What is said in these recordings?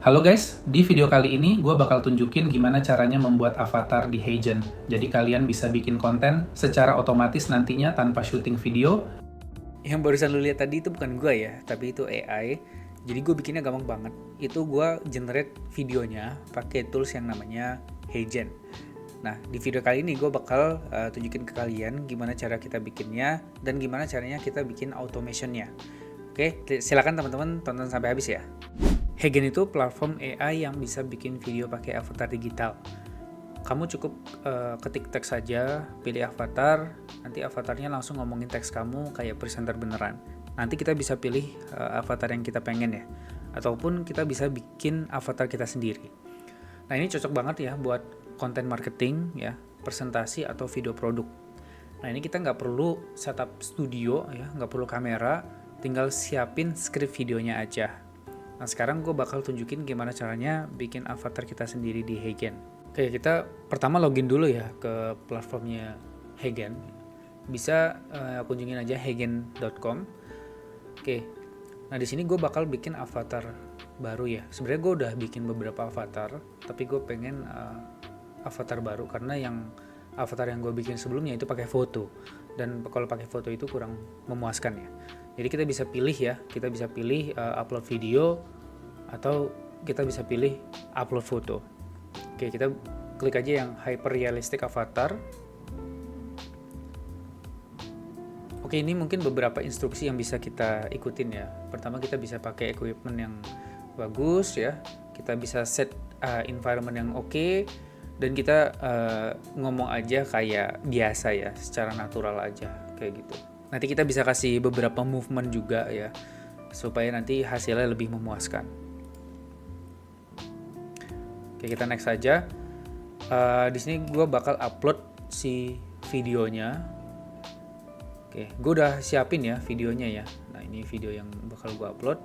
Halo guys, di video kali ini gue bakal tunjukin gimana caranya membuat avatar di HeyGen. Jadi kalian bisa bikin konten secara otomatis nantinya tanpa syuting video. Yang barusan lu lihat tadi itu bukan gue ya, tapi itu AI. Jadi gue bikinnya gampang banget. Itu gue generate videonya pakai tools yang namanya HeyGen. Nah, di video kali ini gue bakal tunjukin ke kalian gimana cara kita bikinnya dan gimana caranya kita bikin automationnya. Oke, silakan teman-teman tonton sampai habis ya. HeyGen itu platform AI yang bisa bikin video pakai avatar digital. Kamu cukup ketik teks saja, pilih avatar, nanti avatarnya langsung ngomongin teks kamu kayak presenter beneran. Nanti kita bisa pilih avatar yang kita pengen ya, ataupun kita bisa bikin avatar kita sendiri. Nah, ini cocok banget ya buat konten marketing ya, presentasi atau video produk. Nah, ini kita nggak perlu setup studio ya, nggak perlu kamera, tinggal siapin skrip videonya aja. Nah, sekarang gue bakal tunjukin gimana caranya bikin avatar kita sendiri di HeyGen. Oke, kita pertama login dulu ya ke platformnya HeyGen. Bisa kunjungin aja heygen.com. Oke, nah di sini gue bakal bikin avatar baru ya. Sebenarnya gue udah bikin beberapa avatar, tapi gue pengen avatar baru karena yang avatar yang gue bikin sebelumnya itu pakai foto. Dan kalau pakai foto itu kurang memuaskan ya. Jadi kita bisa pilih ya, kita bisa pilih upload video atau kita bisa pilih upload foto. Oke, kita klik aja yang hyper realistic avatar. Oke, ini mungkin beberapa instruksi yang bisa kita ikutin ya. Pertama, kita bisa pakai equipment yang bagus ya. Kita bisa set environment yang oke, dan kita ngomong aja kayak biasa ya, secara natural aja kayak gitu. Nanti kita bisa kasih beberapa movement juga ya, supaya nanti hasilnya lebih memuaskan. Oke, kita next saja. Di sini gue bakal upload si videonya. Oke, gue udah siapin ya videonya ya. Nah, ini video yang bakal gue upload.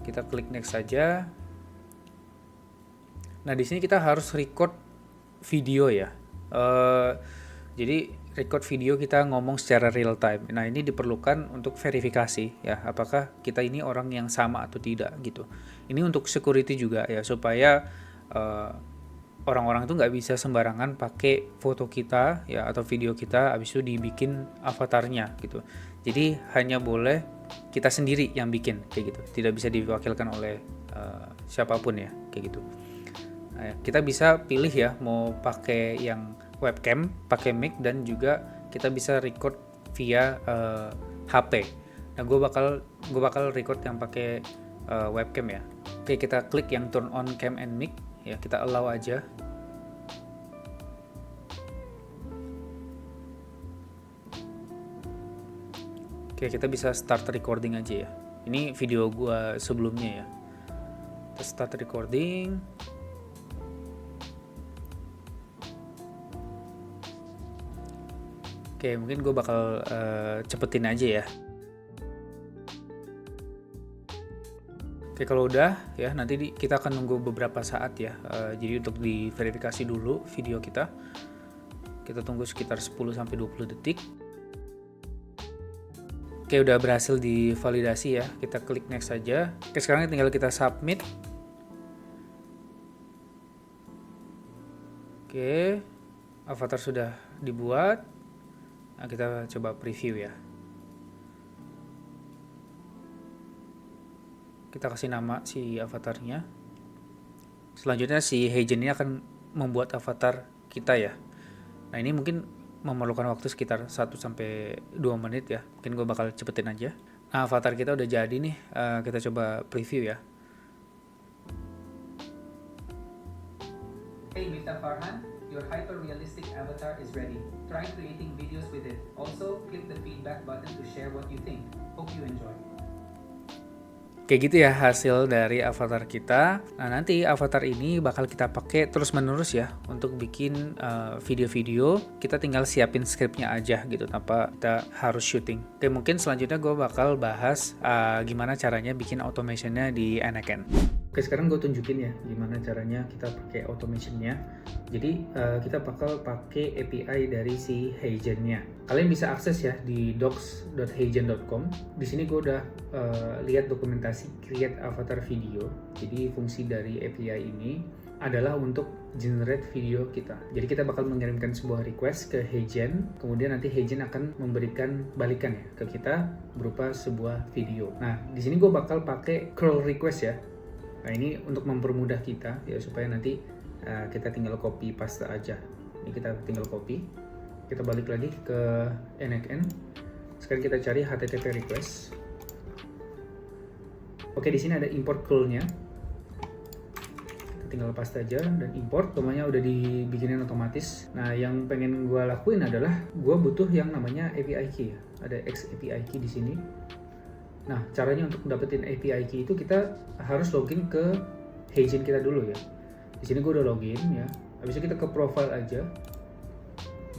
Kita klik next saja. Nah, di sini kita harus record video ya. Jadi record video kita ngomong secara real time. Nah, ini diperlukan untuk verifikasi ya, apakah kita ini orang yang sama atau tidak gitu. Ini untuk security juga ya, supaya orang-orang itu nggak bisa sembarangan pakai foto kita ya atau video kita habis itu dibikin avatarnya gitu. Jadi hanya boleh kita sendiri yang bikin kayak gitu. Tidak bisa diwakilkan oleh siapapun ya kayak gitu. Nah, kita bisa pilih ya mau pakai yang webcam, pakai mic, dan juga kita bisa record via HP. Nah, gue bakal record yang pakai webcam ya. Oke, kita klik yang turn on cam and mic ya, kita allow aja. Oke, kita bisa start recording aja ya. Ini video gue sebelumnya ya. Kita start recording. Oke, mungkin gue bakal cepetin aja ya. Oke, kalau udah ya, nanti kita akan nunggu beberapa saat ya. Jadi untuk diverifikasi dulu video kita. Kita tunggu sekitar 10-20 detik. Oke, udah berhasil divalidasi ya. Kita klik next saja. Oke, sekarang tinggal kita submit. Oke, avatar sudah dibuat. Nah, kita coba preview ya. Kita kasih nama si avatarnya. Selanjutnya si HeyGen ini akan membuat avatar kita ya. Nah, ini mungkin memerlukan waktu sekitar 1-2 menit ya. Mungkin gue bakal cepetin aja. Nah, avatar kita udah jadi nih. Kita coba preview ya. Hey Mr. Farhan, your hyper-realistic avatar is ready. Try creating videos with it. Also, click the feedback button to share what you think. Hope you enjoy. Kayak gitu ya hasil dari avatar kita. Nah, nanti avatar ini bakal kita pakai terus-menerus ya untuk bikin video-video. Kita tinggal siapin skripnya aja gitu tanpa kita harus syuting. Oke, mungkin selanjutnya gue bakal bahas gimana caranya bikin automationnya di Anakin. Oke, sekarang gue tunjukin ya gimana caranya kita pakai automationnya. Jadi kita bakal pakai API dari si Heijen-nya. Kalian bisa akses ya di docs.heijen.com. Di sini gue udah lihat dokumentasi create avatar video. Jadi fungsi dari API ini adalah untuk generate video kita. Jadi kita bakal mengirimkan sebuah request ke Heijen, kemudian nanti Heijen akan memberikan balikan ya ke kita berupa sebuah video. Nah, di sini gue bakal pakai curl request ya. Nah, ini untuk mempermudah kita ya, supaya nanti kita tinggal copy paste aja. Ini kita tinggal copy. Kita balik lagi ke NXN. Sekarang kita cari HTTP request. Oke, di sini ada import curl-nya. Tinggal paste aja dan import. Domanya udah dibikinin otomatis. Nah, yang pengen gue lakuin adalah gue butuh yang namanya API key ya. Ada X API key di sini. Nah, caranya untuk dapetin API key itu kita harus login ke Heijen kita dulu ya. Di sini gue udah login ya. Habis itu kita ke profile aja,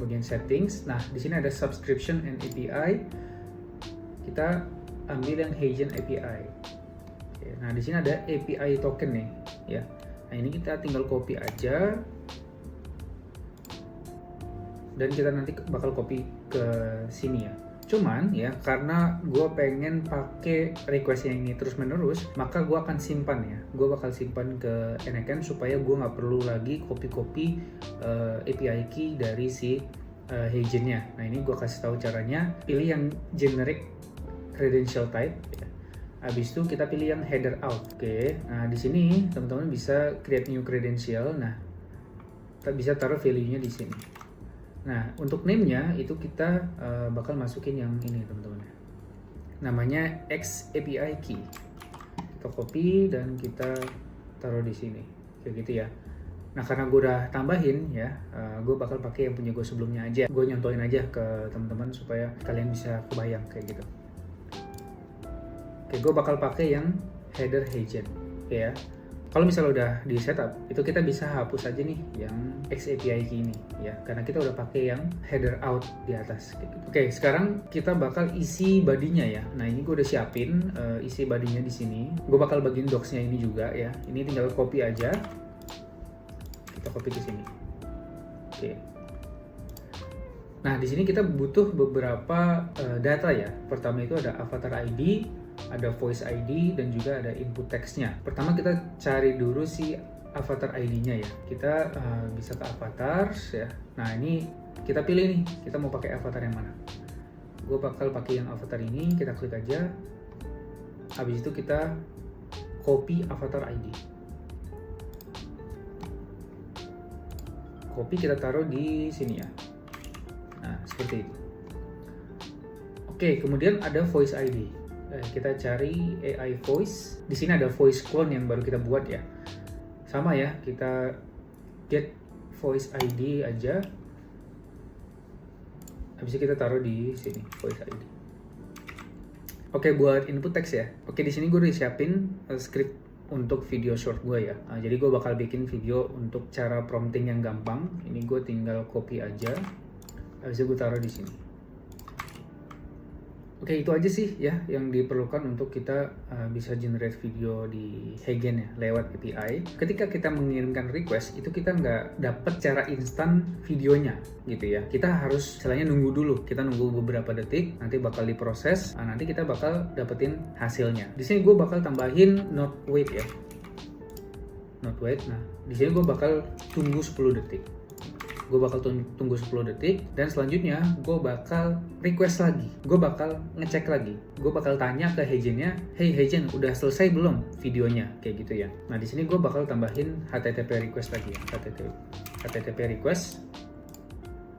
bagian settings. Nah, di sini ada subscription and API. Kita ambil yang Heijen API. Oke, nah, di sini ada API token nih ya. Nah, ini kita tinggal copy aja. Dan kita nanti bakal copy ke sini ya. Cuman ya, karena gue pengen pakai requestnya ini terus menerus, maka gue akan simpan ya. Gue bakal simpan ke NXN supaya gue nggak perlu lagi copy-copy API key dari si Heijen-nya. Nah, ini gue kasih tahu caranya. Pilih yang generic credential type ya. Habis itu kita pilih yang header out. Oke. Nah, di sini teman-teman bisa create new credential. Nah, kita bisa taruh value-nya di sini. Nah, untuk name-nya itu kita bakal masukin yang ini teman-teman. Namanya X API key. Kita copy dan kita taruh di sini. Kayak gitu ya. Nah, karena gue udah tambahin ya, gue bakal pakai yang punya gue sebelumnya aja. Gue nyontohin aja ke teman-teman supaya kalian bisa kebayang kayak gitu. Oke, gue bakal pakai yang header Heijen ya. Kalau misalnya udah di setup, itu kita bisa hapus aja nih yang X API key ini ya, karena kita udah pakai yang header out di atas gitu. Oke, sekarang kita bakal isi bodinya ya. Nah, ini gue udah siapin isi bodinya di sini. Gue bakal bagiin docs-nya ini juga ya. Ini tinggal copy aja. Kita copy ke sini. Oke. Nah, di sini kita butuh beberapa data ya. Pertama itu ada avatar ID, ada voice ID, dan juga ada input text-nya. Pertama kita cari dulu si avatar ID-nya ya. Kita bisa ke avatars ya. Nah, ini kita pilih nih, kita mau pakai avatar yang mana. Gue bakal pakai yang avatar ini, kita klik aja. Habis itu kita copy avatar ID. Copy, kita taruh di sini ya. Nah, seperti itu. Oke, kemudian ada voice ID. Kita cari AI voice. Di sini ada voice clone yang baru kita buat ya. Sama ya, kita get voice ID aja. Habis itu kita taruh di sini voice ID. Oke, buat input text ya. Oke, di sini gue udah siapin script untuk video short gue ya. Jadi gue bakal bikin video untuk cara prompting yang gampang. Ini gue tinggal copy aja. Habis itu gue taruh di sini. Oke, itu aja sih ya yang diperlukan untuk kita bisa generate video di Heijen ya lewat API. Ketika kita mengirimkan request, itu kita nggak dapat cara instan videonya gitu ya. Kita harus istilahnya nunggu dulu. Kita nunggu beberapa detik, nanti bakal diproses, nanti kita bakal dapetin hasilnya. Di sini gue bakal tambahin not wait ya. Not wait. Nah, di sini gue bakal tunggu 10 detik. Gue bakal tunggu 10 detik, dan selanjutnya gue bakal request lagi, gue bakal ngecek lagi, gue bakal tanya ke Heijen-nya, hey Heijen, udah selesai belum videonya, kayak gitu ya. Nah, di sini gue bakal tambahin HTTP request lagi ya, HTTP request.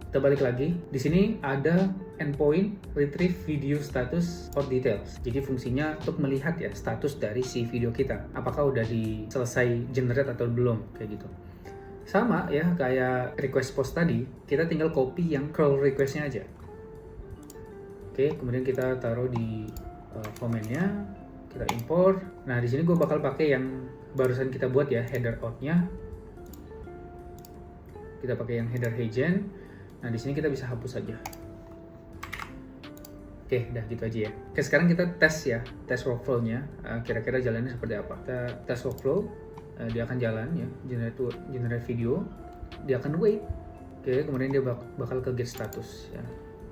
Kita balik lagi, di sini ada endpoint retrieve video status or details. Jadi fungsinya untuk melihat ya status dari si video kita, apakah udah selesai generate atau belum, kayak gitu. Sama ya kayak request post tadi, kita tinggal copy yang curl requestnya aja. Oke, kemudian kita taruh di komennya, kita import. Nah, di sini gue bakal pakai yang barusan kita buat ya, header out-nya. Kita pakai yang header Heijen. Nah, di sini kita bisa hapus aja. Oke, udah gitu aja ya. Oke, sekarang kita tes ya, tes workflow-nya. Kira-kira jalannya seperti apa. Kita tes workflow, dia akan jalan ya, generate video, dia akan wait. Oke, kemudian dia bakal ke get status ya.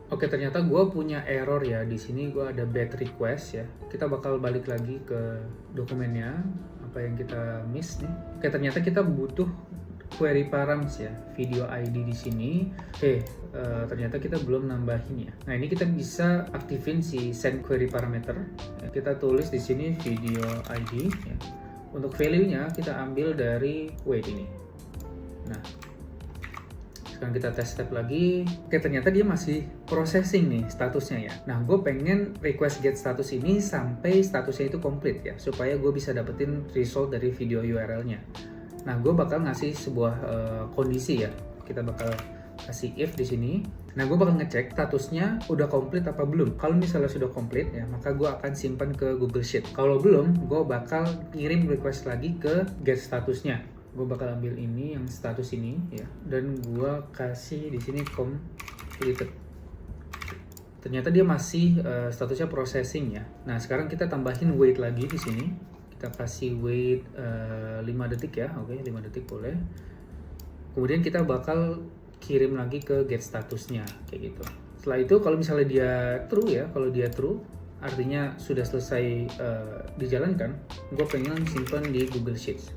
Oke, ternyata gue punya error ya. Di sini gue ada bad request ya. Kita bakal balik lagi ke dokumennya, apa yang kita miss nih. Oke, ternyata kita butuh query params ya, video ID di sini. Oke, ternyata kita belum nambahin ya. Nah, ini kita bisa aktifin si send query parameter. Ya, kita tulis di sini video ID ya. Untuk value-nya kita ambil dari wait ini. Nah, sekarang kita tes step lagi. Oke, ternyata dia masih processing nih statusnya ya. Nah, gue pengen request get status ini sampai statusnya itu complete ya, supaya gue bisa dapetin result dari video URL-nya. Nah, gue bakal ngasih sebuah kondisi ya. Kita bakal kasih if di sini. Nah, gue bakal ngecek statusnya udah complete apa belum. Kalau misalnya sudah complete ya, maka gue akan simpan ke Google Sheet. Kalau belum, gue bakal kirim request lagi ke get statusnya. Gue bakal ambil ini yang status ini ya, dan gue kasih di sini completed. Ternyata dia masih statusnya processing ya. Nah, sekarang kita tambahin wait lagi di sini. Kita kasih wait 5 detik ya. Oke, 5 detik boleh. Kemudian kita bakal kirim lagi ke get statusnya kayak gitu. Setelah itu kalau misalnya dia true ya, kalau dia true artinya sudah selesai dijalankan. Gue pengen simpan di Google Sheets.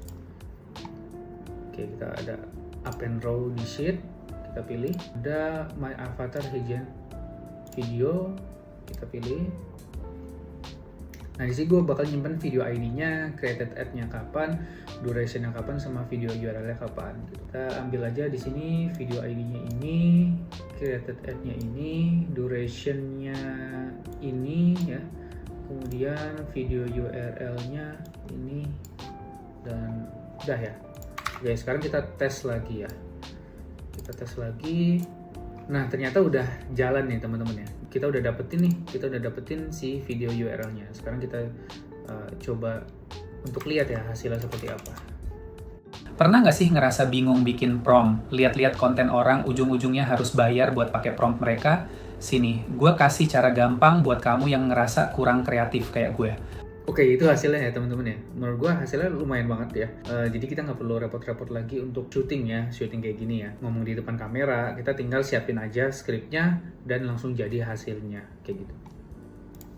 Oke, kita ada append row di sheet, kita pilih. Ada my avatar Heigen video, kita pilih. Nah, di sini gue bakal nyimpen video ID-nya, created ad-nya kapan, duration-nya kapan, sama video URL-nya kapan. Kita ambil aja di sini video ID-nya ini, created ad-nya ini, duration-nya ini ya. Kemudian video URL-nya ini, dan udah ya. Oke, sekarang kita tes lagi ya. Kita tes lagi. Nah, ternyata udah jalan nih teman-teman ya. Kita udah dapetin si video URL-nya. Sekarang kita coba untuk lihat ya hasilnya seperti apa. Pernah nggak sih ngerasa bingung bikin prompt? Lihat-lihat konten orang, ujung-ujungnya harus bayar buat pakai prompt mereka? Sini, gue kasih cara gampang buat kamu yang ngerasa kurang kreatif kayak gue. Oke, itu hasilnya ya teman-teman ya. Menurut gua hasilnya lumayan banget ya. Jadi kita nggak perlu repot-repot lagi untuk syuting kayak gini ya. Ngomong di depan kamera, kita tinggal siapin aja skripnya dan langsung jadi hasilnya kayak gitu.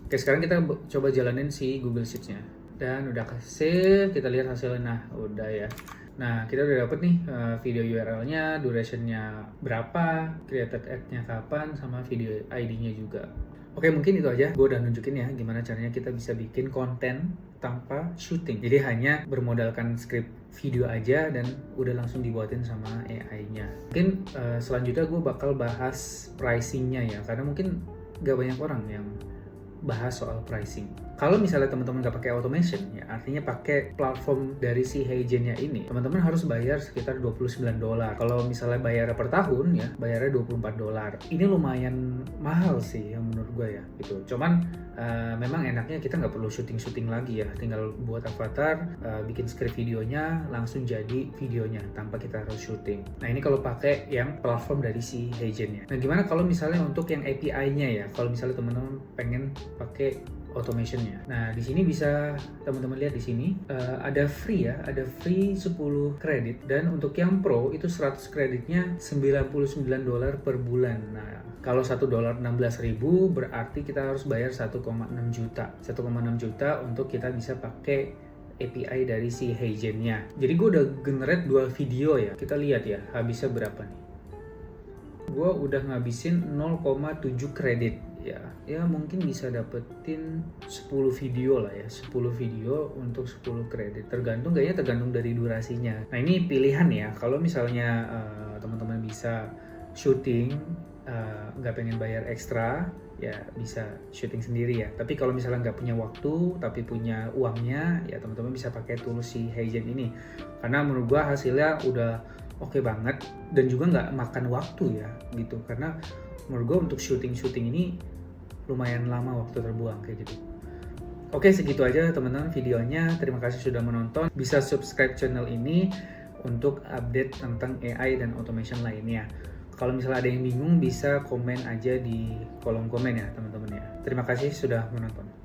Oke, sekarang kita coba jalanin si Google Sheets-nya. Dan udah save, kita lihat hasilnya. Nah, udah ya. Nah, kita udah dapet nih video URL-nya, duration-nya berapa, created ad-nya kapan, sama video ID-nya juga. Oke, mungkin itu aja. Gue udah nunjukin ya gimana caranya kita bisa bikin konten tanpa syuting. Jadi hanya bermodalkan skrip video aja dan udah langsung dibuatin sama AI-nya. Mungkin selanjutnya gue bakal bahas pricing-nya ya, karena mungkin gak banyak orang yang bahas soal pricing. Kalau misalnya teman-teman nggak pakai automation, ya artinya pakai platform dari si Heigen-nya ini, teman-teman harus bayar sekitar $29. Kalau misalnya bayar per tahun, ya bayarnya $24. Ini lumayan mahal sih, yang menurut gue ya. Gitu. Cuman memang enaknya kita nggak perlu syuting-syuting lagi ya, tinggal buat avatar, bikin script videonya, langsung jadi videonya tanpa kita harus syuting. Nah ini kalau pakai yang platform dari si Heigen-nya. Nah gimana kalau misalnya untuk yang API-nya ya? Kalau misalnya teman-teman pengen pakai automationnya. Nah, di sini bisa teman-teman lihat di sini ada free ya, ada free 10 kredit, dan untuk yang pro itu 100 kreditnya $99 per bulan. Nah, kalau $1 16.000 berarti kita harus bayar 1,6 juta. 1,6 juta untuk kita bisa pakai API dari si Heigen-nya. Jadi gue udah generate 2 video ya. Kita lihat ya, habisnya berapa nih. Gue udah ngabisin 0,7 kredit. Ya mungkin bisa dapetin 10 video lah ya, 10 video untuk 10 kredit, tergantung dari durasinya. Nah ini pilihan ya, kalau misalnya teman-teman bisa syuting, nggak pengen bayar ekstra, ya bisa syuting sendiri ya. Tapi kalau misalnya nggak punya waktu tapi punya uangnya, ya teman-teman bisa pakai tools si Heigen ini, karena menurut gua hasilnya udah oke banget dan juga nggak makan waktu ya gitu, karena menurut gua untuk syuting ini lumayan lama waktu terbuang kayak gitu. Oke, segitu aja teman-teman videonya. Terima kasih sudah menonton. Bisa subscribe channel ini untuk update tentang AI dan automation lainnya. Kalau misalnya ada yang bingung bisa komen aja di kolom komen ya teman-teman ya. Terima kasih sudah menonton.